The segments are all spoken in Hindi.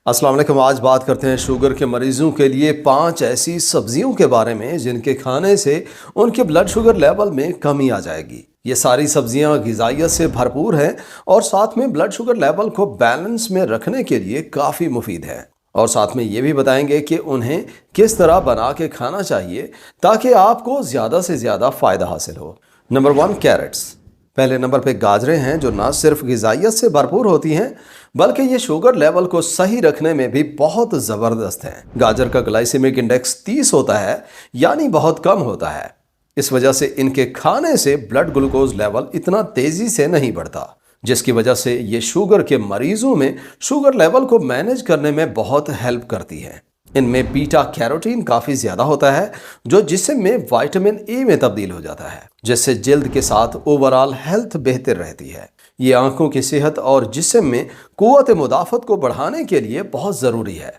अस्सलाम वालेकुम। आज बात करते हैं शुगर के मरीजों के लिए 5 ऐसी सब्जियों के बारे में जिनके खाने से उनके ब्लड शुगर लेवल में कमी आ जाएगी। ये सारी सब्जियां ग़िज़ाइयत से भरपूर हैं और साथ में ब्लड शुगर लेवल को बैलेंस में रखने के लिए काफ़ी मुफीद है। और साथ में ये भी बताएंगे कि उन्हें किस तरह बना के खाना चाहिए ताकि आपको ज़्यादा से ज़्यादा फ़ायदा हासिल हो। Number 1, crates. पहले नंबर पे गाजरें हैं जो ना सिर्फ ग़िज़ाइयत से भरपूर होती हैं बल्कि ये शुगर लेवल को सही रखने में भी बहुत ज़बरदस्त हैं। गाजर का ग्लाइसेमिक इंडेक्स 30 होता है, यानी बहुत कम होता है। इस वजह से इनके खाने से ब्लड ग्लूकोज लेवल इतना तेज़ी से नहीं बढ़ता, जिसकी वजह से ये शुगर के मरीजों में शुगर लेवल को मैनेज करने में बहुत हेल्प करती है। इनमें बीटा कैरोटीन काफ़ी ज़्यादा होता है जो जिस्म में विटामिन ए में तब्दील हो जाता है, जिससे जल्द के साथ ओवरऑल हेल्थ बेहतर रहती है। ये आंखों की सेहत और जिस्म में कुव्वत मुदाफ़त को बढ़ाने के लिए बहुत ज़रूरी है।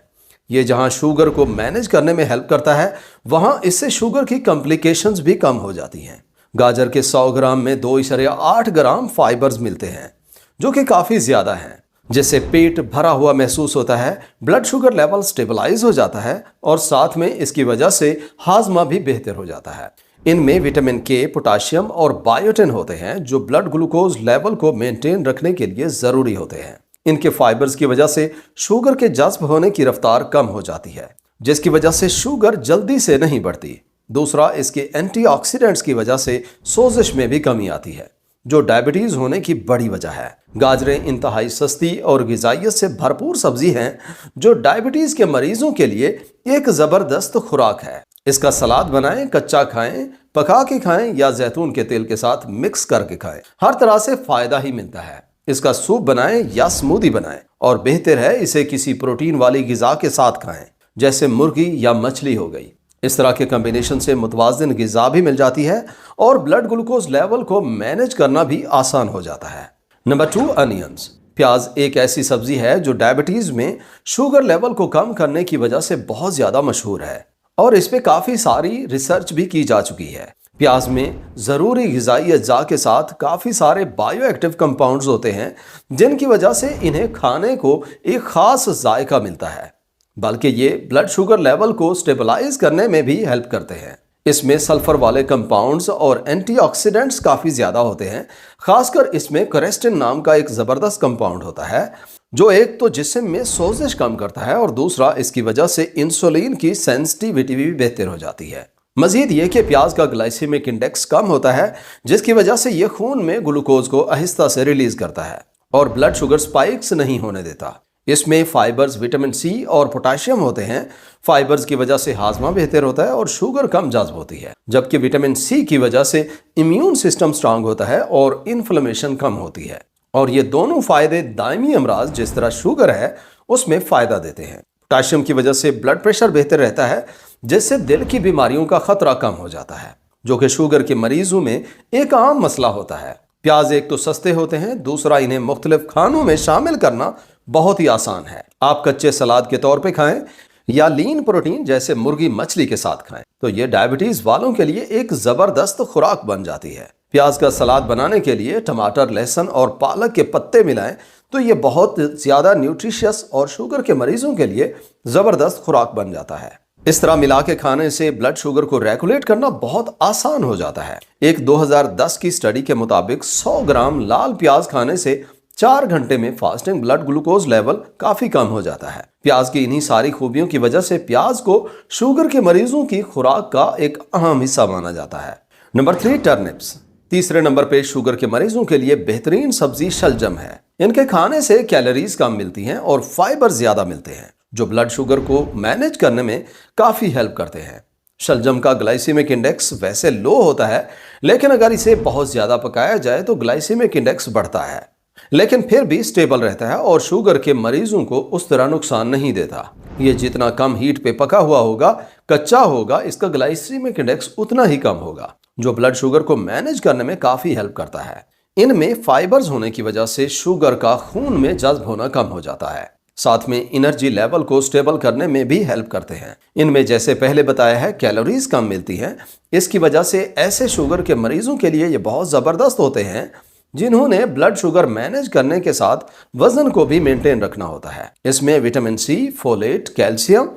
ये जहां शुगर को मैनेज करने में हेल्प करता है वहां इससे शुगर की कॉम्प्लिकेशंस भी कम हो जाती हैं। गाजर के 100 ग्राम में 2.8 ग्राम फाइबर्स मिलते हैं जो कि काफ़ी ज़्यादा हैं, जिससे पेट भरा हुआ महसूस होता है, ब्लड शुगर लेवल स्टेबलाइज हो जाता है और साथ में इसकी वजह से हाजमा भी बेहतर हो जाता है। इनमें विटामिन के, पोटाशियम और बायोटिन होते हैं जो ब्लड ग्लूकोज लेवल को मेंटेन रखने के लिए ज़रूरी होते हैं। इनके फाइबर्स की वजह से शुगर के जज्ब होने की रफ्तार कम हो जाती है, जिसकी वजह से शुगर जल्दी से नहीं बढ़ती। दूसरा, इसके एंटीऑक्सीडेंट्स की वजह से सोजिश में भी कमी आती है जो डायबिटीज़ होने की बड़ी वजह है। गाजरें इंतहाई सस्ती और ग़िज़ाइयत से भरपूर सब्जी हैं जो डायबिटीज़ के मरीजों के लिए एक ज़बरदस्त खुराक है। इसका सलाद बनाएं, कच्चा खाएं, पका के खाएं या जैतून के तेल के साथ मिक्स करके खाएं। हर तरह से फ़ायदा ही मिलता है। इसका सूप बनाएं या स्मूदी बनाएं और बेहतर है इसे किसी प्रोटीन वाली ग़िज़ा के साथ खाएं, जैसे मुर्गी या मछली हो गई। इस तरह के कॉम्बिनेशन से मुतवाज़िन ग़िज़ा भी मिल जाती है और ब्लड ग्लूकोज लेवल को मैनेज करना भी आसान हो जाता है। Number 2, onions. प्याज एक ऐसी सब्जी है जो डायबिटीज़ में शुगर लेवल को कम करने की वजह से बहुत ज़्यादा मशहूर है और इस पे काफ़ी सारी रिसर्च भी की जा चुकी है। प्याज में ज़रूरी ग़िज़ाई अज्जा के साथ काफ़ी सारे बायो एक्टिव कंपाउंड्स होते हैं जिनकी वजह से इन्हें खाने को एक ख़ास जायका मिलता है, बल्कि ये ब्लड शुगर लेवल को स्टेबलाइज करने में भी हेल्प करते हैं। इसमें सल्फ़र वाले कंपाउंड्स और एंटीऑक्सीडेंट्स काफ़ी ज़्यादा होते हैं। खासकर इसमें क्वेरेस्टिन नाम का एक ज़बरदस्त कंपाउंड होता है जो एक तो जिस्म में सोजिश कम करता है और दूसरा इसकी वजह से इंसुलिन की सेंसिटिविटी भी बेहतर हो जाती है। मजीद ये कि प्याज का ग्लाइसेमिक इंडेक्स कम होता है जिसकी वजह से ये खून में ग्लूकोज को आहिस्ता से रिलीज करता है और ब्लड शुगर स्पाइक्स नहीं होने देता। इसमें फाइबर्स, विटामिन सी और पोटाशियम होते हैं। फाइबर्स की वजह से हाजमा बेहतर होता है और शुगर कम जज्ब होती है, जबकि विटामिन सी की वजह से इम्यून सिस्टम स्ट्रांग होता है और इन्फ्लेमेशन कम होती है। और ये दोनों फायदे दायमी अमराज जिस तरह शुगर है उसमें फ़ायदा देते हैं। पोटाशियम की वजह से ब्लड प्रेशर बेहतर रहता है जिससे दिल की बीमारियों का खतरा कम हो जाता है, जो कि शुगर के मरीजों में एक आम मसला होता है। प्याज एक तो सस्ते होते हैं, दूसरा इन्हें मुख्तलिफ खानों में शामिल करना बहुत ही आसान है। आप कच्चे सलाद के तौर पे खाएं या लीन प्रोटीन जैसे मुर्गी, मछली के साथ खाएं तो ये डायबिटीज़ वालों के लिए एक ज़बरदस्त खुराक बन जाती है। प्याज का सलाद बनाने के लिए टमाटर, लहसुन और पालक के पत्ते मिलाएं तो ये बहुत ज़्यादा न्यूट्रिशियस और शुगर के मरीजों के लिए ज़बरदस्त खुराक बन जाता है। इस तरह मिला के खाने से ब्लड शुगर को रेगुलेट करना बहुत आसान हो जाता है। एक 2010 की स्टडी के मुताबिक 100 ग्राम लाल प्याज खाने से 4 घंटे में फास्टिंग ब्लड ग्लूकोज लेवल काफी कम हो जाता है। प्याज की इन्हीं सारी खूबियों की वजह से प्याज को शुगर के मरीजों की खुराक का एक अहम हिस्सा माना जाता है। Number 3, turnips. तीसरे नंबर पे शुगर के मरीजों के लिए बेहतरीन सब्जी शलजम है। इनके खाने से कैलोरीज कम मिलती हैं और फाइबर ज्यादा मिलते हैं जो ब्लड शुगर को मैनेज करने में काफी हेल्प करते हैं। शलजम का ग्लाइसेमिक इंडेक्स वैसे लो होता है, लेकिन अगर इसे बहुत ज्यादा पकाया जाए तो ग्लाइसेमिक इंडेक्स बढ़ता है, लेकिन फिर भी स्टेबल रहता है और शुगर के मरीजों को उस तरह नुकसान नहीं देता। ये जितना कम हीट पे पका हुआ होगा, कच्चा होगा, इसका ग्लाइसेमिक इंडेक्स उतना ही कम होगा, जो ब्लड शुगर को मैनेज करने में काफी हेल्प करता है। इनमें फाइबर्स होने की वजह से शुगर का खून में जज्ब होना कम हो जाता है, साथ में एनर्जी लेवल को स्टेबल करने में भी हेल्प करते हैं। इनमें जैसे पहले बताया है कैलोरीज कम मिलती हैं, इसकी वजह से ऐसे शुगर के मरीजों के लिए ये बहुत ज़बरदस्त होते हैं जिन्होंने ब्लड शुगर मैनेज करने के साथ वजन को भी मेंटेन रखना होता है। इसमें विटामिन सी, फोलेट, कैल्शियम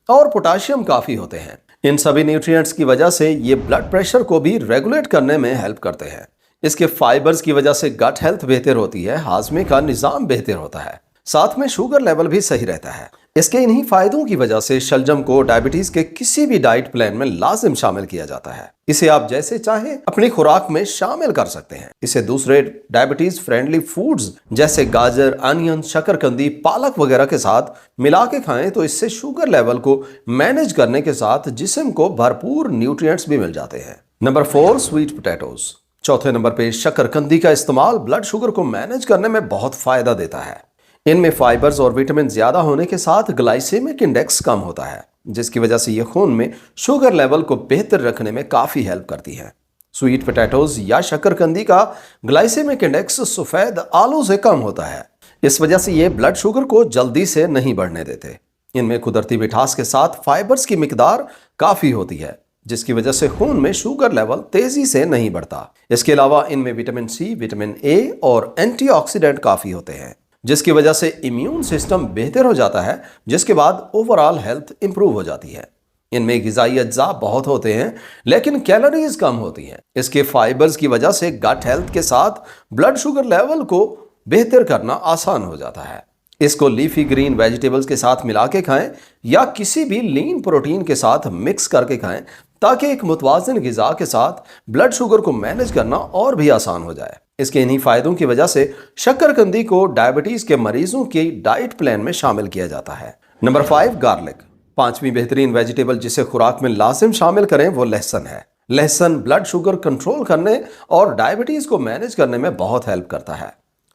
और पोटाशियम काफी होते हैं। इन सभी न्यूट्रिएंट्स की वजह से ये ब्लड प्रेशर को भी रेगुलेट करने में हेल्प करते हैं। इसके फाइबर्स की वजह से गट हेल्थ बेहतर होती है, हाजमे का निजाम बेहतर होता है, साथ में शुगर लेवल भी सही रहता है। इसके इन्हीं फायदों की वजह से शलजम को डायबिटीज के किसी भी डाइट प्लान में लाजिम शामिल किया जाता है। इसे आप जैसे चाहें अपनी खुराक में शामिल कर सकते हैं। इसे दूसरे डायबिटीज फ्रेंडली फूड्स जैसे गाजर, अनियन, शकरकंदी, पालक वगैरह के साथ मिला के खाएं तो इससे शुगर लेवल को मैनेज करने के साथ जिस्म को भरपूर न्यूट्रिएंट्स भी मिल जाते हैं। Number 4, sweet potatoes. चौथे नंबर पे शकरकंदी का इस्तेमाल ब्लड शुगर को मैनेज करने में बहुत फायदा देता है। इनमें फाइबर्स और विटामिन ज्यादा होने के साथ ग्लाइसेमिक इंडेक्स कम होता है, जिसकी वजह से ये खून में शुगर लेवल को बेहतर रखने में काफी हेल्प करती है। स्वीट पोटैटोज या शकरकंदी का ग्लाइसेमिक इंडेक्स सफेद आलू से कम होता है। इस वजह से ये ब्लड शुगर को जल्दी से नहीं बढ़ने देते। इनमें कुदरती मिठास के साथ फाइबर्स की मिकदार काफी होती है, जिसकी वजह से खून में शुगर लेवल तेजी से नहीं बढ़ता। इसके अलावा इनमें विटामिन सी, विटामिन ए और एंटीऑक्सीडेंट काफी होते हैं, जिसकी वजह से इम्यून सिस्टम बेहतर हो जाता है, जिसके बाद ओवरऑल हेल्थ इंप्रूव हो जाती है। इनमें ग़िज़ाई अज्जा बहुत होते हैं लेकिन कैलोरीज कम होती हैं। इसके फाइबर्स की वजह से गट हेल्थ के साथ ब्लड शुगर लेवल को बेहतर करना आसान हो जाता है। इसको लीफी ग्रीन वेजिटेबल्स के साथ मिला के खाएं या किसी भी लीन प्रोटीन के साथ मिक्स करके खाएं, ताकि एक मुतवाज़िन ग़िज़ा के साथ ब्लड शुगर को मैनेज करना और भी आसान हो जाए। इसके इन्हीं फायदों की वजह से शकरकंदी को डायबिटीज के मरीजों की डाइट प्लान में शामिल किया जाता है। Number 5, garlic. पांचवी बेहतरीन वेजिटेबल जिसे खुराक में लाजिम शामिल करें वो लहसुन है। लहसुन ब्लड शुगर कंट्रोल करने और डायबिटीज को मैनेज करने में बहुत हेल्प करता है।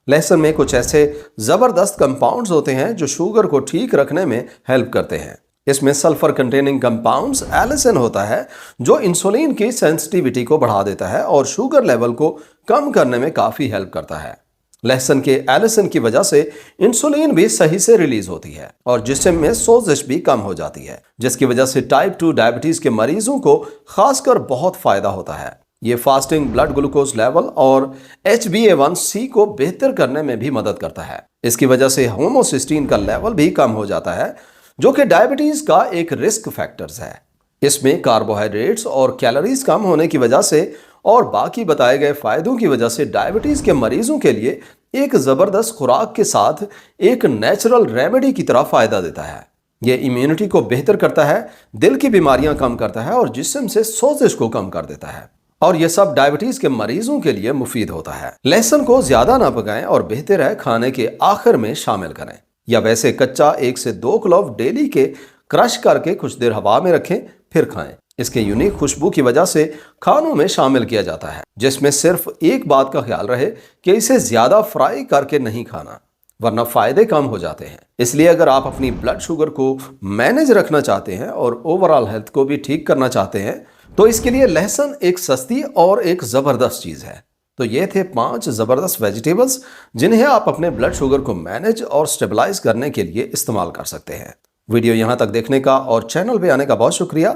लहसुन में कुछ ऐसे जबरदस्त कंपाउंड्स होते हैं जो शुगर को ठीक रखने में हेल्प करते हैं। इसमें सल्फर कंटेनिंग कंपाउंड्स एलिसिन होता है, जो इंसुलिन की सेंसिटिविटी को बढ़ा देता है और शुगर लेवल को कम करने में काफी हेल्प करता है। लहसुन के एलिसिन की वजह से इंसुलिन भी सही से रिलीज होती है और जिस्म में सोजिश भी कम हो जाती है, जिसकी वजह से टाइप 2 डायबिटीज के मरीजों को खासकर बहुत फायदा होता है। ये फास्टिंग ब्लड ग्लूकोज लेवल और HbA1c को बेहतर करने में भी मदद करता है। इसकी वजह से होमोसिस्टीन का लेवल भी कम हो जाता है, जो कि डायबिटीज का एक रिस्क फैक्टर्स है। इसमें कार्बोहाइड्रेट्स और कैलोरीज कम होने की वजह से और बाकी बताए गए फायदों की वजह से डायबिटीज के मरीजों के लिए एक जबरदस्त खुराक के साथ एक नेचुरल रेमेडी की तरह फायदा देता है। यह इम्यूनिटी को बेहतर करता है, दिल की बीमारियां कम करता है और जिस्म से सोजिश को कम कर देता है, और यह सब डायबिटीज के मरीजों के लिए मुफीद होता है। लहसुन को ज्यादा ना पकाएं और बेहतर है खाने के आखिर में शामिल करें, या वैसे कच्चा 1 से 2 क्लोव डेली के क्रश करके कुछ देर हवा में रखें फिर खाएं। इसके यूनिक खुशबू की वजह से खानों में शामिल किया जाता है, जिसमें सिर्फ एक बात का ख्याल रहे कि इसे ज्यादा फ्राई करके नहीं खाना, वरना फायदे कम हो जाते हैं। इसलिए अगर आप अपनी ब्लड शुगर को मैनेज रखना चाहते हैं और ओवरऑल हेल्थ को भी ठीक करना चाहते हैं, तो इसके लिए लहसुन एक सस्ती और एक जबरदस्त चीज है। तो ये थे 5 जबरदस्त वेजिटेबल्स जिन्हें आप अपने ब्लड शुगर को मैनेज और स्टेबलाइज करने के लिए इस्तेमाल कर सकते हैं। वीडियो यहां तक देखने का और चैनल पे आने का बहुत शुक्रिया।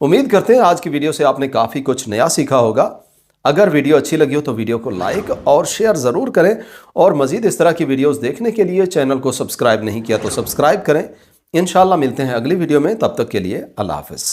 उम्मीद करते हैं आज की वीडियो से आपने काफी कुछ नया सीखा होगा। अगर वीडियो अच्छी लगी हो तो वीडियो को लाइक और शेयर जरूर करें, और मजीद इस तरह की वीडियोस देखने के लिए चैनल को सब्सक्राइब नहीं किया तो सब्सक्राइब करें। इंशाल्लाह मिलते हैं अगली वीडियो में, तब तक के लिए अल्लाह हाफिज।